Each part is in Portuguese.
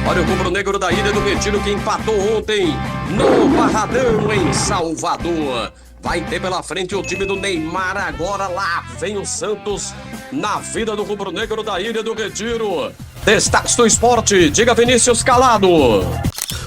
Olha o rubro-negro da Ilha do Retiro que empatou ontem no Barradão, em Salvador. Vai ter pela frente o time do Neymar. Agora lá vem o Santos na vida do rubro-negro da Ilha do Retiro. Destaques do esporte. Diga, Vinícius Calado.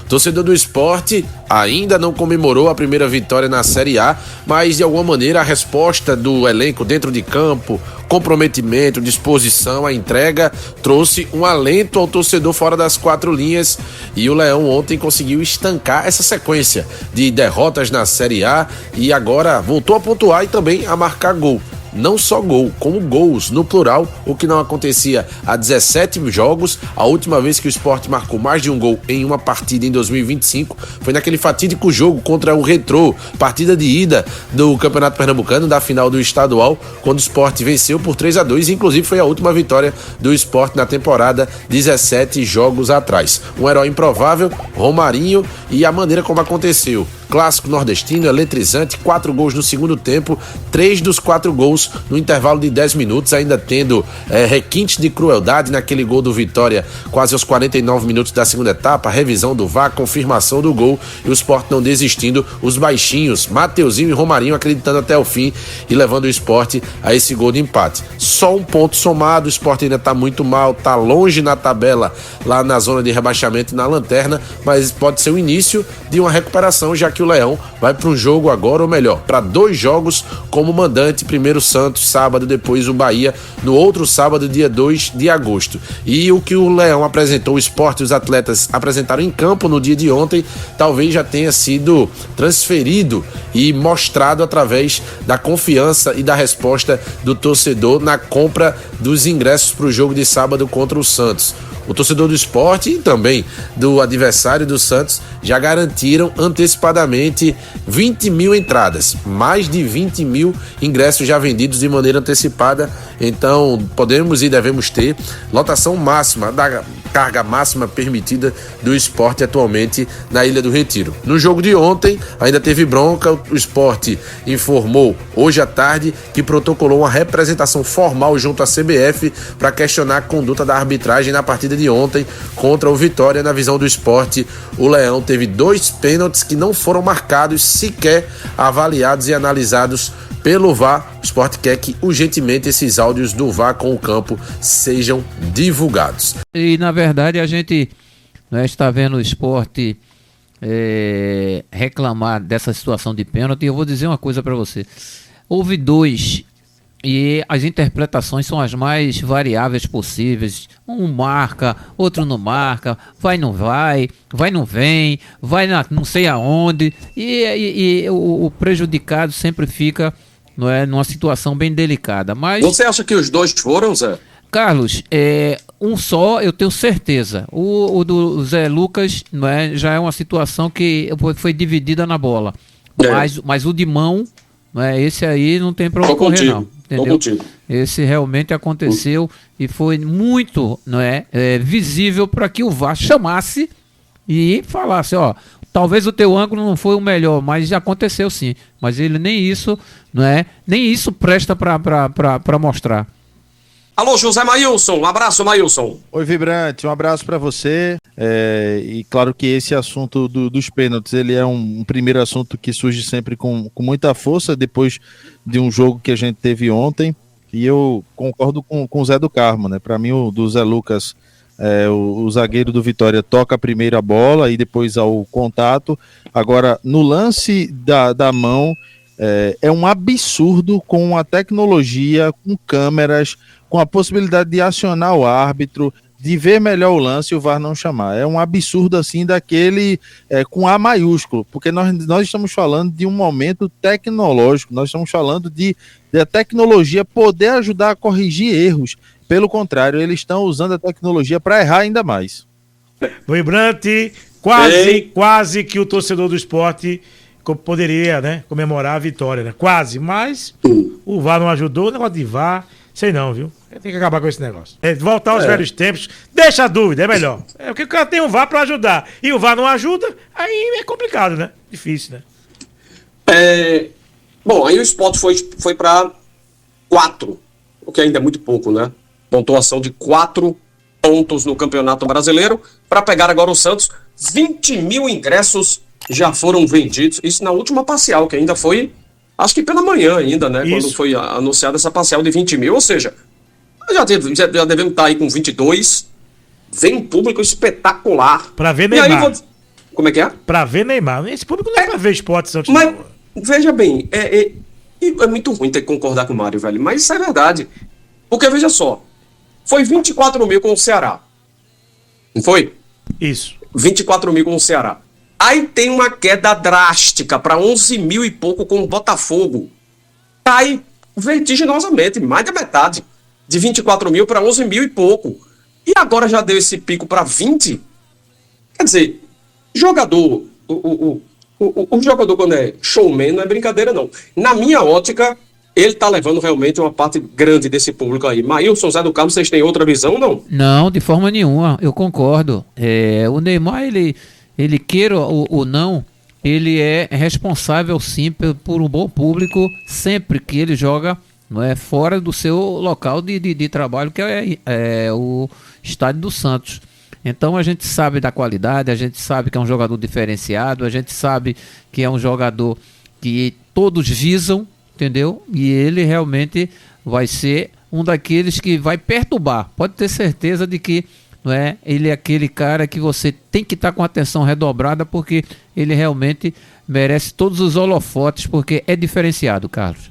Torcedor do Sport ainda não comemorou a primeira vitória na Série A, mas de alguma maneira a resposta do elenco dentro de campo, comprometimento, disposição, a entrega, trouxe um alento ao torcedor fora das quatro linhas, e o Leão ontem conseguiu estancar essa sequência de derrotas na Série A e agora voltou a pontuar e também a marcar gol. Não só gol, como gols no plural, o que não acontecia há 17 jogos. A última vez que o Sport marcou mais de um gol em uma partida em 2025 foi naquele fatídico jogo contra o Retrô, partida de ida do Campeonato Pernambucano, da final do estadual, quando o Sport venceu por 3-2, inclusive foi a última vitória do Sport na temporada, 17 jogos atrás. Um herói improvável, Romarinho, e a maneira como aconteceu. Clássico nordestino, eletrizante, 4 gols no segundo tempo, 3 dos 4 gols no intervalo de 10 minutos, ainda tendo requintes de crueldade naquele gol do Vitória, quase aos 49 minutos da segunda etapa, revisão do VAR, confirmação do gol, e o Sport não desistindo, os baixinhos, Mateuzinho e Romarinho acreditando até o fim e levando o Sport a esse gol de empate. Só um ponto somado, o Sport ainda está muito mal, está longe na tabela, lá na zona de rebaixamento e na lanterna, mas pode ser o início de uma recuperação, já que o Leão vai para um jogo agora, ou melhor, para 2 jogos como mandante, primeiro Santos, sábado, depois o Bahia, no outro sábado, dia 2 de agosto. E o que o Leão apresentou, o Sport e os atletas apresentaram em campo no dia de ontem, talvez já tenha sido transferido e mostrado através da confiança e da resposta do torcedor na compra dos ingressos para o jogo de sábado contra o Santos. O torcedor do Sport e também do adversário do Santos já garantiram antecipadamente 20 mil entradas, mais de 20 mil ingressos já vendidos de maneira antecipada. Então podemos e devemos ter lotação máxima, da carga máxima permitida do Sport atualmente na Ilha do Retiro. No jogo de ontem ainda teve bronca, o Sport informou hoje à tarde que protocolou uma representação formal junto à CBF para questionar a conduta da arbitragem na partida de ontem contra o Vitória. Na visão do Sport, o Leão teve 2 pênaltis que não foram marcados, sequer avaliados e analisados pelo VAR. O Sport quer que urgentemente esses áudios do VAR com o campo sejam divulgados. E na verdade a gente está vendo o Sport reclamar dessa situação de pênalti. Eu vou dizer uma coisa para você: houve 2 e as interpretações são as mais variáveis possíveis. Um marca, outro não marca, vai não vem, vai não sei aonde, e o prejudicado sempre fica, não é, numa situação bem delicada. Mas você acha que os 2 foram, Zé? Carlos, um só eu tenho certeza. O do Zé Lucas, não é, já é uma situação que foi dividida na bola. Mas o de mão, não é, esse aí não tem para onde correr, não. Entendeu? Esse realmente aconteceu e foi muito, não é, visível para que o VAR chamasse e falasse: ó, talvez o teu ângulo não foi o melhor, mas já aconteceu sim. Mas ele nem isso, não é, nem isso presta para mostrar. Alô, José Maílson, um abraço, Maílson. Oi, Vibrante, um abraço para você. E claro que esse assunto dos pênaltis, ele é um primeiro assunto que surge sempre com muita força depois de um jogo que a gente teve ontem, e eu concordo com o Zé do Carmo, né? Para mim, o do Zé Lucas, o zagueiro do Vitória toca a primeira bola e depois ao contato. Agora, no lance da mão, é um absurdo, com a tecnologia, com câmeras, com a possibilidade de acionar o árbitro, de ver melhor o lance e o VAR não chamar. É um absurdo assim daquele com A maiúsculo, porque nós estamos falando de um momento tecnológico, nós estamos falando de a tecnologia poder ajudar a corrigir erros. Pelo contrário, eles estão usando a tecnologia para errar ainda mais. Vibrante, quase que o torcedor do Sport poderia, né, comemorar a vitória, né? Quase, mas o VAR não ajudou. O negócio de VAR, sei não, viu? Tem que acabar com esse negócio. Voltar aos velhos tempos, deixa a dúvida, é melhor. Porque o cara tem um VAR pra ajudar e o VAR não ajuda, aí é complicado, né? Difícil, né? Bom, aí o Sport foi pra 4, o que ainda é muito pouco, né? Pontuação de 4 pontos no Campeonato Brasileiro para pegar agora o Santos. 20 mil ingressos já foram vendidos. Isso na última parcial, que ainda foi, acho que pela manhã ainda, né? Isso. Quando foi anunciada essa parcial de 20 mil. Ou seja, já devemos estar aí com 22. Vem um público espetacular. Para ver Neymar. Como é que é? Para ver Neymar. Esse público não é para ver esporte Santos. Mas, veja bem, é muito ruim ter que concordar com o Mário, velho. Mas isso é verdade. Porque, veja só, foi 24 mil com o Ceará. Não foi? Isso. 24 mil com o Ceará. Aí tem uma queda drástica para 11 mil e pouco com o Botafogo. Cai vertiginosamente, mais da metade. De 24 mil para 11 mil e pouco. E agora já deu esse pico para 20? Quer dizer, jogador... O jogador, quando é showman, não é brincadeira, não. Na minha ótica, ele tá levando realmente uma parte grande desse público aí. Maílson, Zé do Carmo, vocês têm outra visão, não? Não, de forma nenhuma, eu concordo. O Neymar, ele queira ou não, ele é responsável sim por um bom público sempre que ele joga, não é, fora do seu local de trabalho, que é o Estádio do Santos. Então a gente sabe da qualidade, a gente sabe que é um jogador diferenciado, a gente sabe que é um jogador que todos visam, entendeu? E ele realmente vai ser um daqueles que vai perturbar. Pode ter certeza de que, não é, ele é aquele cara que você tem que estar com atenção redobrada, porque ele realmente merece todos os holofotes, porque é diferenciado, Carlos.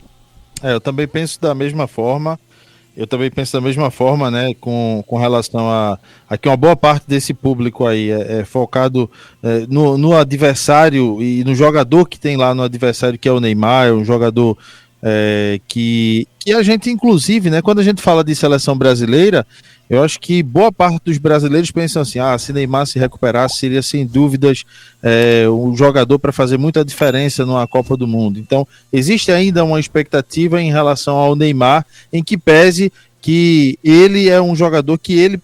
Eu também penso da mesma forma. Né, com relação a que uma boa parte desse público aí é focado no adversário e no jogador que tem lá no adversário, que é o Neymar, é um jogador que a gente, inclusive, né, quando a gente fala de seleção brasileira, eu acho que boa parte dos brasileiros pensam assim, se Neymar se recuperasse, seria sem dúvidas um jogador para fazer muita diferença numa Copa do Mundo. Então, existe ainda uma expectativa em relação ao Neymar, em que pese que ele é um jogador que ele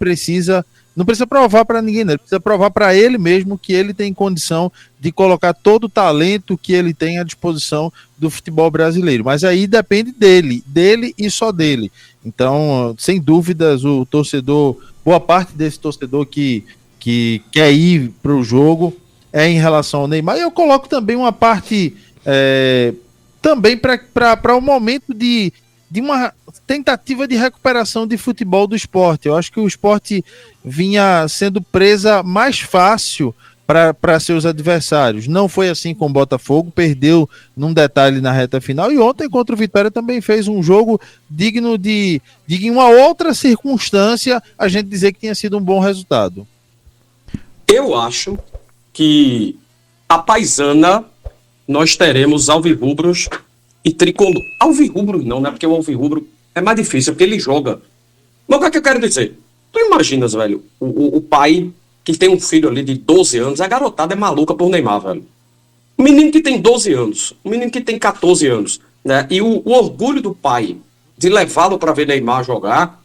não precisa provar para ninguém, né? Ele precisa provar para ele mesmo que ele tem condição de colocar todo o talento que ele tem à disposição do futebol brasileiro. Mas aí depende dele e só dele. Então, sem dúvidas, o torcedor, boa parte desse torcedor que quer ir para o jogo é em relação ao Neymar. E eu coloco também uma parte também para o momento de uma tentativa de recuperação de futebol do esporte. Eu acho que o esporte vinha sendo presa mais fácil para seus adversários. Não foi assim com o Botafogo, perdeu num detalhe na reta final, e ontem contra o Vitória também fez um jogo digno de em uma outra circunstância a gente dizer que tinha sido um bom resultado. Eu acho que a paisana nós teremos alvirrubros e tricolor. Alvirrubro não, né? Porque o alvirrubro é mais difícil, porque ele joga. Mas o que eu quero dizer? Tu imaginas, velho, o pai que tem um filho ali de 12 anos, a garotada é maluca por Neymar, velho. O menino que tem 12 anos, o menino que tem 14 anos, né? E o orgulho do pai de levá-lo para ver Neymar jogar,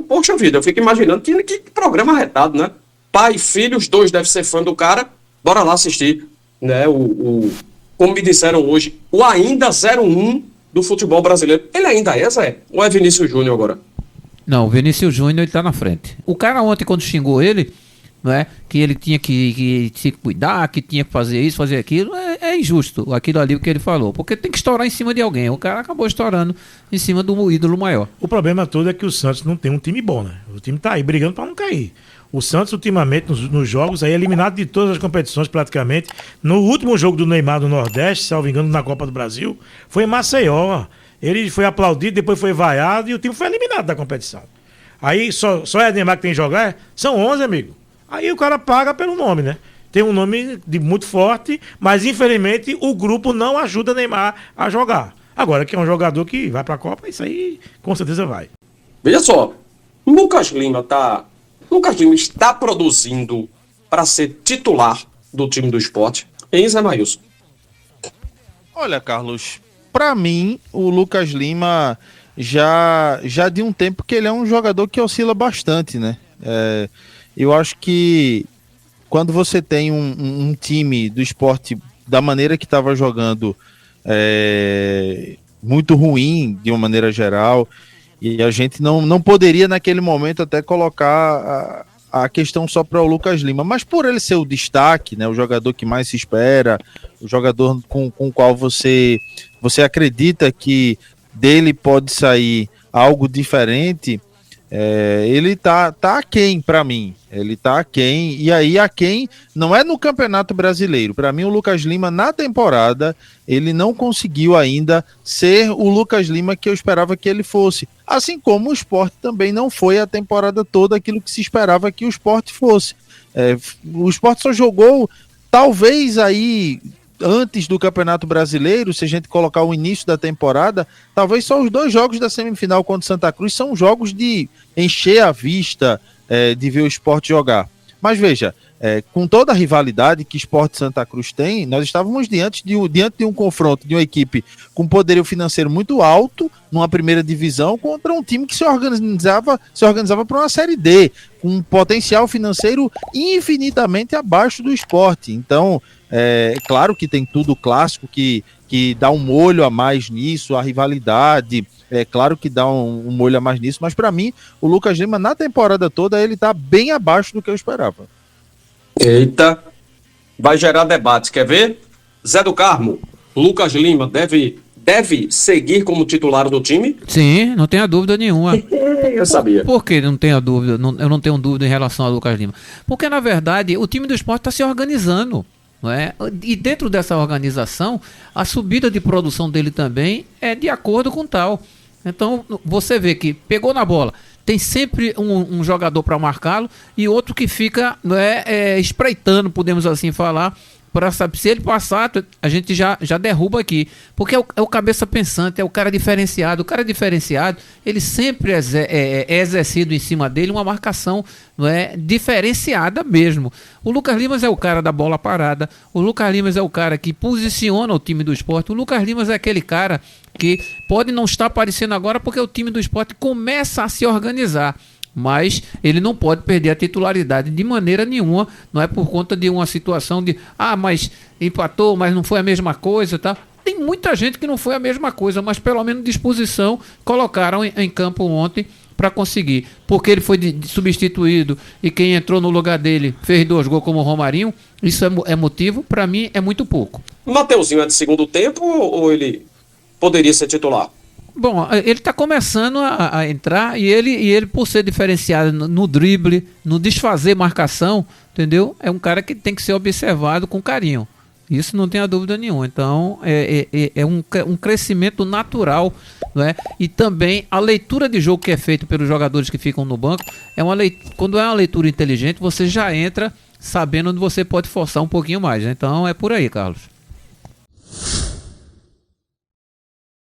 poxa vida, eu fico imaginando que programa arretado, né? Pai e filho, os dois devem ser fã do cara, bora lá assistir, né? Como me disseram hoje, o ainda 01 do futebol brasileiro. Ele ainda é, Zé? Ou é Vinícius Júnior agora? Não, o Vinícius Júnior, ele tá na frente. O cara ontem, quando xingou ele, não é, que ele tinha que se cuidar, que tinha que fazer isso, fazer aquilo, é injusto aquilo ali o que ele falou, porque tem que estourar em cima de alguém. O cara acabou estourando em cima do ídolo maior. O problema todo é que o Santos não tem um time bom, né? O time tá aí brigando para não cair. O Santos, ultimamente, nos jogos, aí eliminado de todas as competições praticamente. No último jogo do Neymar do Nordeste, salvo engano, na Copa do Brasil, foi em Maceió. Ele foi aplaudido, depois foi vaiado e o time foi eliminado da competição. Aí só é Neymar que tem que jogar? São 11, amigo. Aí o cara paga pelo nome, né? Tem um nome muito forte, mas infelizmente o grupo não ajuda Neymar a jogar. Agora que é um jogador que vai pra Copa, isso aí com certeza vai. Veja só, Lucas Lima está produzindo para ser titular do time do Sport, em Zé Maílson? Olha, Carlos, para mim, o Lucas Lima já de um tempo que ele é um jogador que oscila bastante, né? Eu acho que quando você tem um time do Sport da maneira que estava jogando, muito ruim de uma maneira geral, E a gente não poderia naquele momento até colocar a questão só para o Lucas Lima, mas por ele ser o destaque, né, o jogador que mais se espera, o jogador com o qual você acredita que dele pode sair algo diferente, ele tá aquém para mim, ele tá aquém, e aí aquém não é no Campeonato Brasileiro. Para mim o Lucas Lima na temporada, ele não conseguiu ainda ser o Lucas Lima que eu esperava que ele fosse, assim como o Sport também não foi a temporada toda aquilo que se esperava que o Sport fosse. O Sport só jogou talvez aí antes do Campeonato Brasileiro, se a gente colocar o início da temporada, talvez só os 2 jogos da semifinal contra o Santa Cruz são jogos de encher a vista, de ver o Sport jogar. Mas veja, com toda a rivalidade que Sport e Santa Cruz tem, nós estávamos diante de um confronto de uma equipe com poderio financeiro muito alto, numa primeira divisão, contra um time que se organizava para uma Série D, com um potencial financeiro infinitamente abaixo do Sport. Então, claro que tem tudo clássico que dá um molho a mais nisso, a rivalidade, claro que dá um molho a mais nisso, mas para mim, o Lucas Lima na temporada toda, ele tá bem abaixo do que eu esperava. Eita, vai gerar debates, quer ver? Zé do Carmo, Lucas Lima deve seguir como titular do time? Sim, não tenha dúvida nenhuma. Eu sabia. Por que não tenha dúvida? Eu não tenho dúvida em relação ao Lucas Lima. Porque, na verdade, o time do Sport está se organizando. Não é? E dentro dessa organização, a subida de produção dele também é de acordo com tal. Então, você vê que pegou na bola, tem sempre um jogador para marcá-lo e outro que fica espreitando, podemos assim falar, para saber se ele passar, a gente já derruba aqui. Porque é o cabeça pensante, é o cara diferenciado. O cara diferenciado, ele sempre é exercido em cima dele uma marcação, não é, diferenciada mesmo. O Lucas Lima é o cara da bola parada. O Lucas Lima é o cara que posiciona o time do Sport. O Lucas Lima é aquele cara que pode não estar aparecendo agora porque o time do Sport começa a se organizar. Mas ele não pode perder a titularidade de maneira nenhuma, não é por conta de uma situação de mas empatou, mas não foi a mesma coisa, tá? Tem muita gente que não foi a mesma coisa, mas pelo menos disposição colocaram em campo ontem para conseguir, porque ele foi substituído e quem entrou no lugar dele fez 2 gols como o Romarinho. Isso é motivo, para mim é muito pouco. Mateuzinho é de segundo tempo ou ele poderia ser titular? Bom, ele está começando a entrar e ele, por ser diferenciado no drible, no desfazer marcação, entendeu? É um cara que tem que ser observado com carinho. Isso não tem a dúvida nenhuma. Então, é um crescimento natural, não é? E também a leitura de jogo que é feita pelos jogadores que ficam no banco, quando é uma leitura inteligente, você já entra sabendo onde você pode forçar um pouquinho mais. Então, é por aí, Carlos.